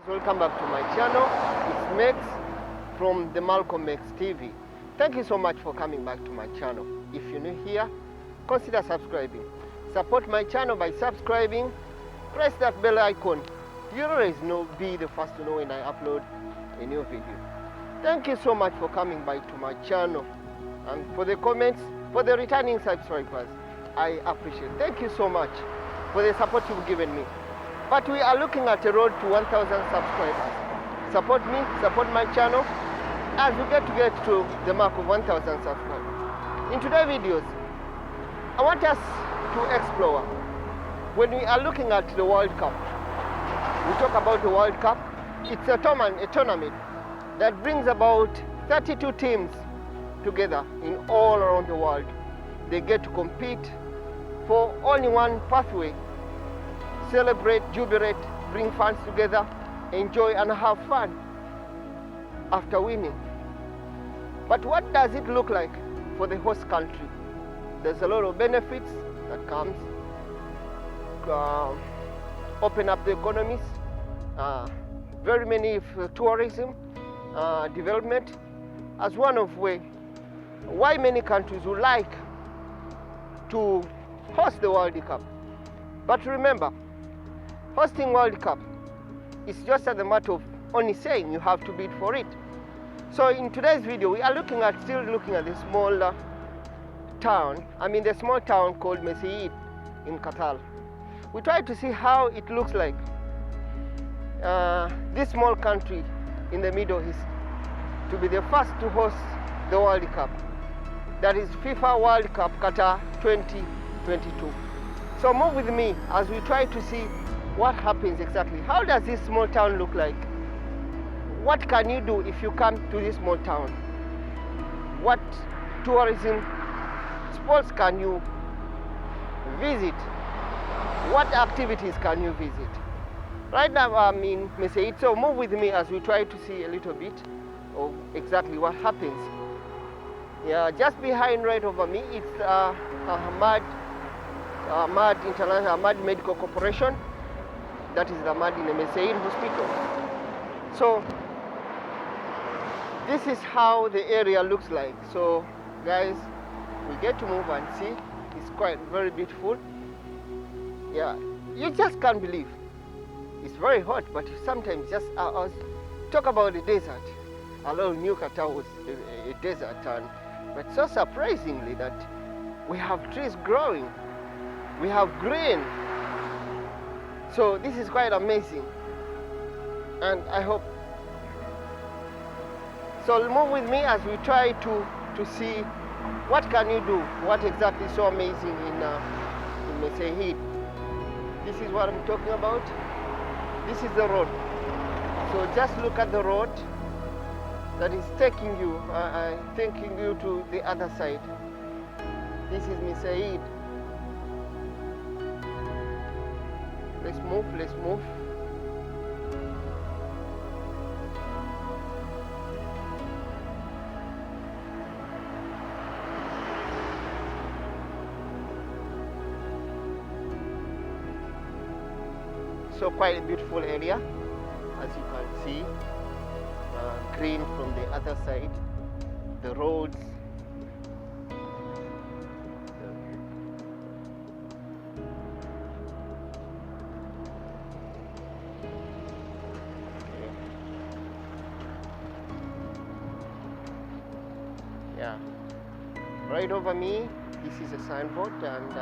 Welcome back to my channel. It's Mex from the malcommextv. Thank you so much for coming back to my channel. If you're new here, consider subscribing. Support my channel by subscribing. Press that bell icon. You always be the first to know when I upload a new video. Thank you so much for coming back to my channel. And for the comments, for the returning subscribers, I appreciate. Thank you so much for the support you've given me. But we are looking at a road to 1,000 subscribers. Support me, support my channel as we get to the mark of 1,000 subscribers. In today's videos, I want us to explore when we are looking at the World Cup. We talk about the World Cup. It's a tournament that brings about 32 teams together in all around the world. They get to compete for only one pathway. Celebrate, jubilate, bring fans together, enjoy and have fun after winning. But what does it look like for the host country? There's a lot of benefits that comes. Open up the economies, very many tourism, development, as one of why many countries would like to host the World Cup. But remember, hosting World Cup is just a matter of only saying you have to bid for it. So in today's video, we are still looking at the small town, the small town called Mesaieed in Qatar. We try to see how it looks like. This small country in the Middle East to be the first to host the World Cup. That is FIFA World Cup Qatar 2022. So move with me as we try to see what happens exactly. How does this small town look like? What can you do if you come to this small town? What tourism spots can you visit? What activities can you visit? Right now I'm in Mesaieed, so move with me as we try to see a little bit of exactly what happens. Yeah, just behind right over me, it's Ahmad Medical Corporation. That is the Ahmad in the Mesaieed Hospital. So this is how the area looks like. So guys, we get to move and see. It's quite very beautiful. Yeah, you just can't believe. It's very hot, but sometimes just talk about the desert. Although New Qatar was a desert, but so surprisingly that we have trees growing, we have green. So this is quite amazing, and I hope. So move with me as we try to see what can you do, what exactly is so amazing in Mesaieed. This is what I'm talking about. This is the road. So just look at the road that is taking you to the other side. This is Mesaieed. Let's move. So quite a beautiful area, as you can see. Green from the other side, the roads. Yeah, right over me, this is a signboard, and I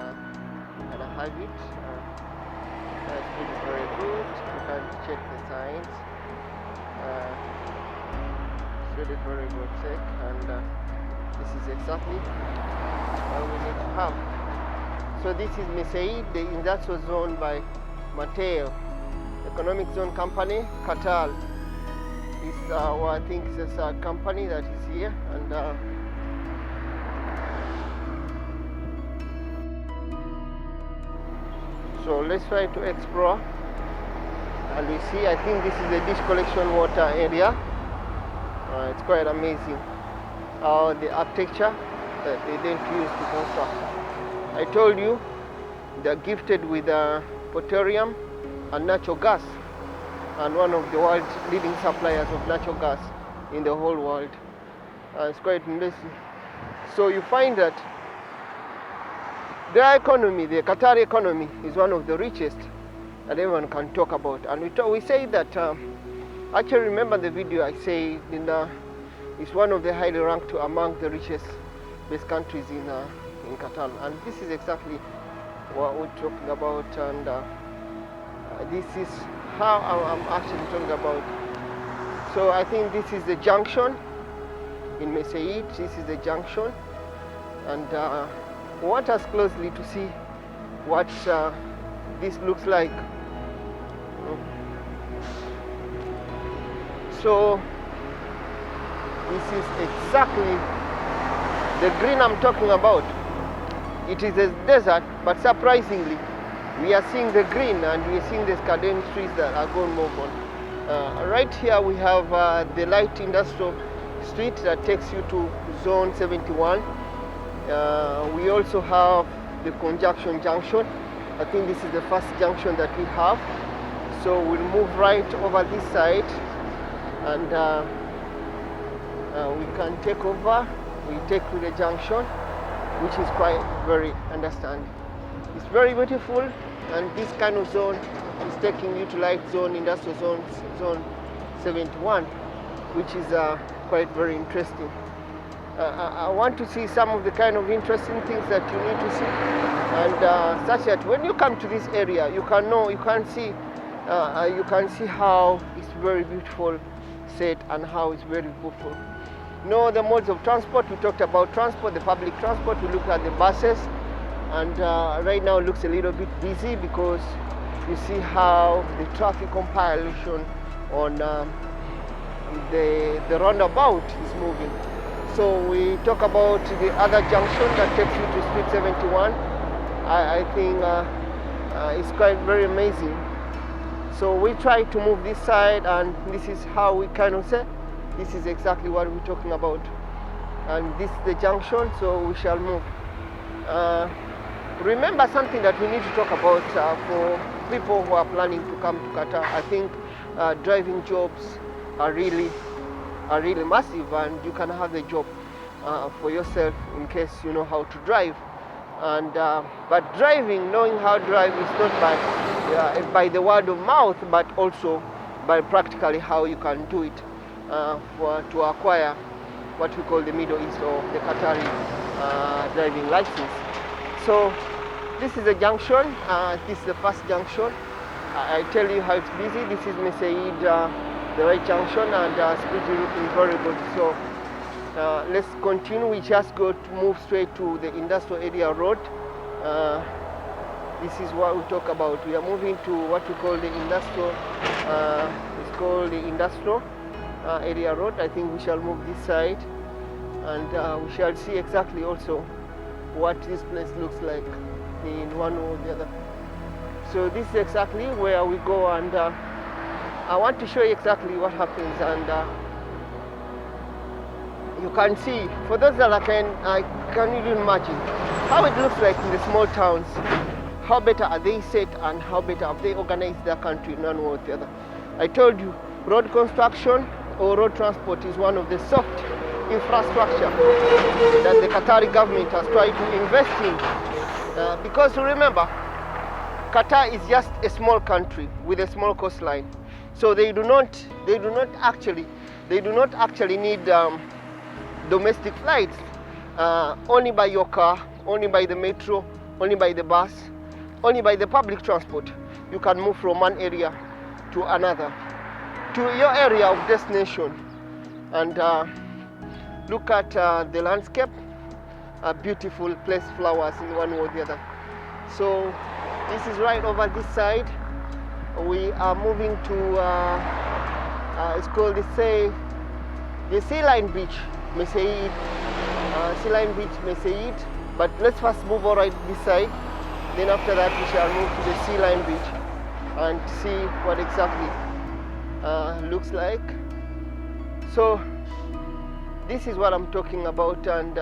have it. It's very good. You can check the signs. It's really very good check, and this is exactly what we need to have. So this is Mesaieed, the industrial zone by Mateo, Economic Zone Company, Qatar. This I think is a company that is here, and so let's try to explore, and we see, I think this is the dish collection water area. It's quite amazing how the architecture that they didn't use to construct. I told you they're gifted with petroleum and natural gas. and one of the world's leading suppliers of natural gas in the whole world. It's quite amazing. So you find that their economy, the Qatari economy, is one of the richest that everyone can talk about. And we say that, actually remember the video I say it's one of the highly ranked among the richest best countries in Qatar. And this is exactly what we're talking about, and this is how I'm actually talking about. So I think this is the junction in Mesaieed. This is the junction, and want us closely to see what this looks like. So this is exactly the green I'm talking about. It is a desert, but surprisingly we are seeing the green, and we are seeing the scadent trees that are going to move on. Right here we have the light industrial street that takes you to zone 71. We also have the conjunction junction. I think this is the first junction that we have. So we'll move right over this side, and we can take over. We take to the junction, which is quite very understanding. It's very beautiful, and this kind of zone is taking you to light zone, industrial zone 71, which is quite very interesting. I want to see some of the kind of interesting things that you need to see, and such that when you come to this area, you can see how it's very beautiful set and how it's very beautiful. The modes of transport. We talked about transport, the public transport. We looked at the buses, and right now it looks a little bit busy because you see how the traffic compilation on the roundabout is moving. So we talk about the other junction that takes you to Street 71. I think it's quite very amazing. So we try to move this side, and this is how we kind of say, this is exactly what we're talking about. And this is the junction, so we shall move. Remember something that we need to talk about for people who are planning to come to Qatar. I think driving jobs are really massive, and you can have the job for yourself in case you know how to drive. And but knowing how to drive is not by the word of mouth, but also by practically how you can do it to acquire what we call the Middle East or the Qatari driving license. So this is the junction. This is the first junction. I tell you how it's busy. This is Mesaieed, the right junction, and it's pretty looking very good. So let's continue. We just move straight to the industrial area road. This is what we talk about. We are moving to what we call the industrial. It's called the industrial area road. I think we shall move this side, and we shall see exactly also what this place looks like in one or the other. So this is exactly where we go, and I want to show you exactly what happens, and you can see, for those that I can even imagine how it looks like in the small towns. How better are they set, and how better have they organized their country in one way or the other. I told you, road construction or road transport is one of the soft infrastructure that the Qatari government has tried to invest in. Because remember, Qatar is just a small country with a small coastline, so they do not actually need domestic flights. Only by your car, only by the metro, only by the bus, only by the public transport, you can move from one area to another, to your area of destination. And look at the landscape, a beautiful place, flowers in one or the other. So this is right over this side. We are moving to, it's called the Sea Line Beach, Mesaieed. Sea Line Beach, Mesaieed. But let's first move all right this side. Then after that we shall move to the Sea Line Beach and see what exactly looks like. So this is what I'm talking about, and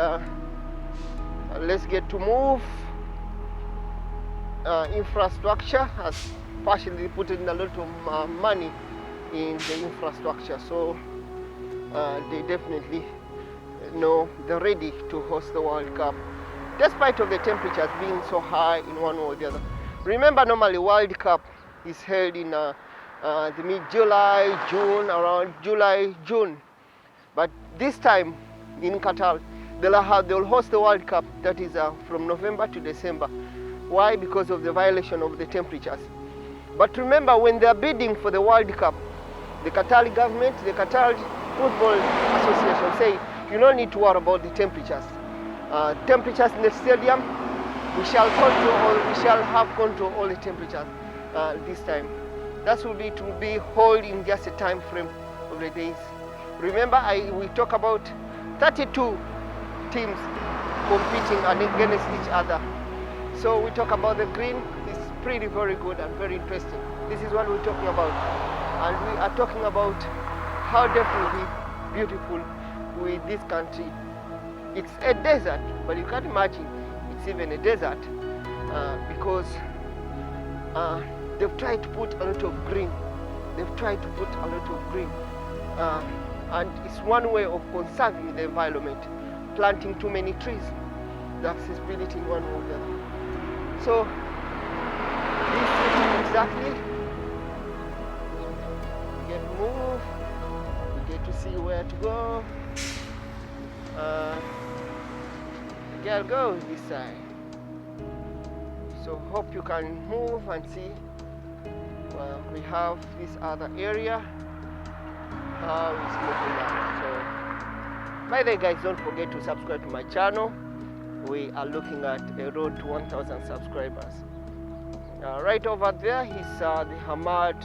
let's get to move. Infrastructure has partially put in a lot of money in the infrastructure, so they definitely know they're ready to host the World Cup, despite of the temperatures being so high in one or the other. Remember, normally World Cup is held in the mid-July, June, around July, June. But this time in Qatar, they'll host the World Cup, that is from November to December. Why? Because of the violation of the temperatures. But remember, when they're bidding for the World Cup, the Qatari government, the Qatar Football Association say, you don't need to worry about the temperatures. Temperatures in the stadium, we shall have control all the temperatures this time. That will be held in just a time frame of the days. Remember, we talk about 32 teams competing against each other. So we talk about the green. It's pretty very good and very interesting. This is what we're talking about. And we are talking about how definitely beautiful with this country. It's a desert, but you can't imagine it's even a desert because they've tried to put a lot of green. They've tried to put a lot of green. And it's one way of conserving the environment, planting too many trees. The accessibility in one or the other. So this is exactly, we get to move, we get to see where to go. Okay, I'll go this side. So hope you can move and see. We have this other area. How it's moving now. So, by the way, guys, don't forget to subscribe to my channel. We are looking at a road to 1,000 subscribers. Right over there is the Hamad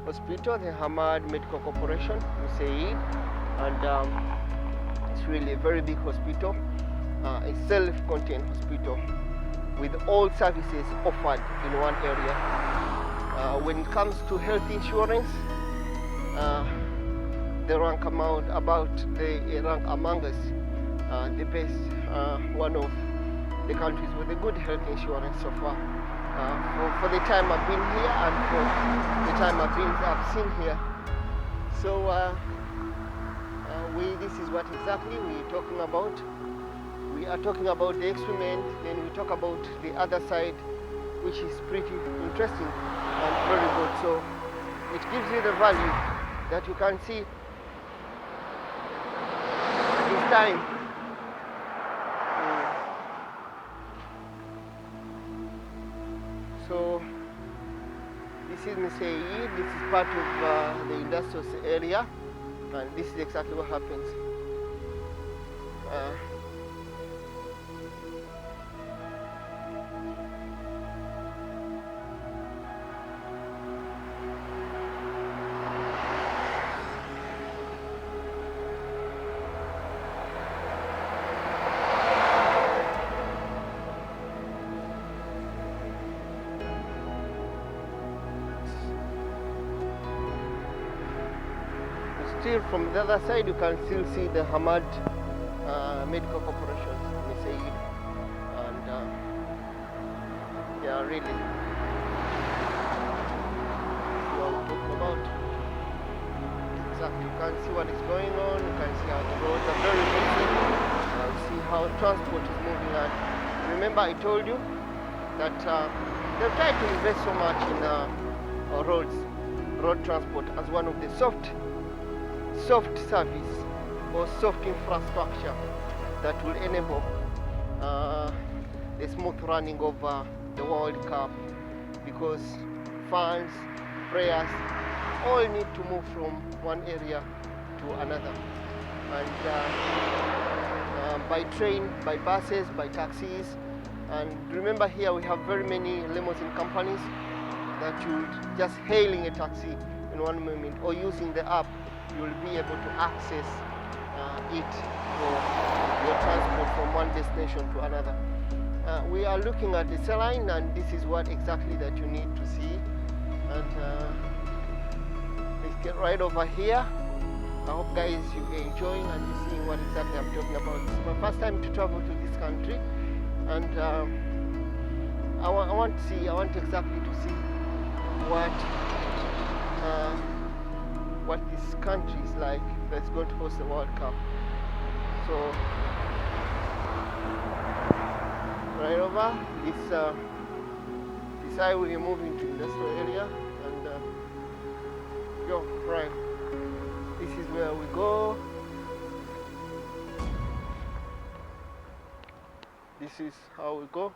Hospital, the Hamad Medical Corporation, Mesaieed, and it's really a very big hospital, a self-contained hospital with all services offered in one area. When it comes to health insurance, they rank among us the best, one of the countries with a good health insurance so far. For the time I've been here and for the time I've seen here. So this is what exactly we're talking about. We are talking about the experiment, then we talk about the other side, which is pretty interesting and very good. So it gives you the value that you can see this time. So this is Mesaieed, this is part of the industrial area, and this is exactly what happens. Still from the other side, you can still see the Hamad Medical Corporation, Mesaieed, and yeah, really, what we're talking about. Exactly, you can see what is going on. You can see how the roads are very busy. See how transport is moving. And remember, I told you that they've tried to invest so much in road transport as one of the soft service or soft infrastructure that will enable the smooth running of the World Cup, because fans, players all need to move from one area to another, and by train, by buses, by taxis. And remember, here we have very many limousine companies that you just hailing a taxi in one moment or using the app, you will be able to access it for your transport from one destination to another. We are looking at the saline, and this is what exactly that you need to see. And let's get right over here. I hope, guys, you're enjoying and you're seeing what exactly I'm talking about. This is my first time to travel to this country, and I want exactly to see what what this country is like that's going to host the World Cup. So right over this highway, we move into industrial area, and right. This is where we go. This is how we go.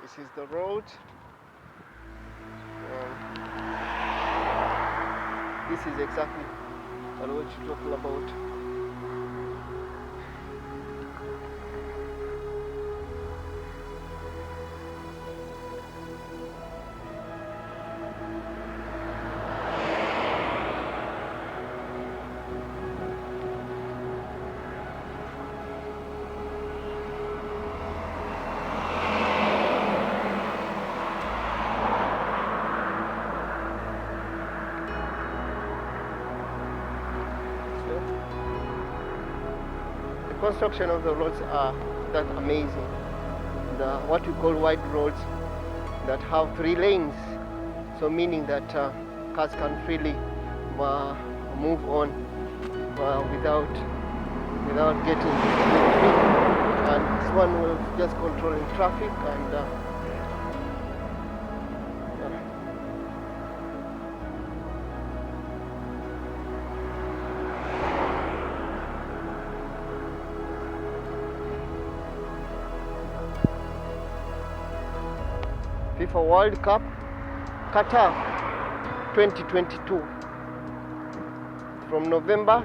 This is the road. This is exactly what you're talking about. The construction of the roads are that amazing. What we call wide roads that have 3 lanes, so meaning that cars can freely move on without getting hit. And this one will just controlling traffic and FIFA World Cup Qatar 2022 from November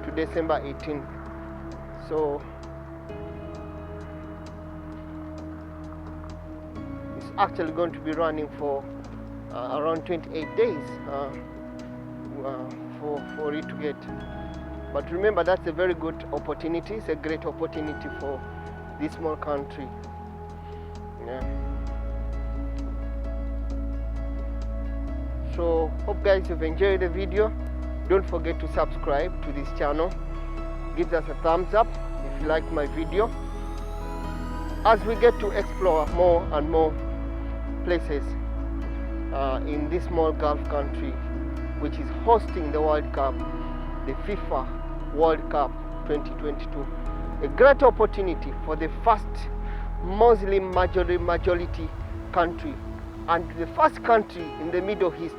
to December 18. So it's actually going to be running for around 28 days for it to get. But remember, that's a very good opportunity. It's a great opportunity for this small country. Yeah. So hope guys you've enjoyed the video. Don't forget to subscribe to this channel. Give us a thumbs up if you liked my video. As we get to explore more and more places in this small Gulf country which is hosting the World Cup, the FIFA World Cup 2022. A great opportunity for the first Muslim majority country and the first country in the Middle East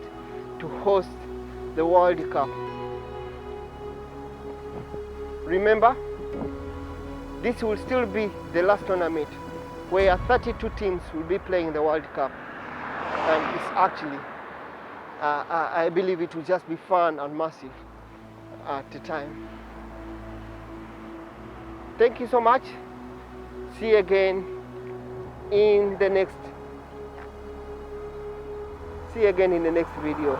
to host the World Cup. Remember, this will still be the last tournament where 32 teams will be playing the World Cup. And it's actually, I believe it will just be fun and massive at the time. Thank you so much. See you again in the next video.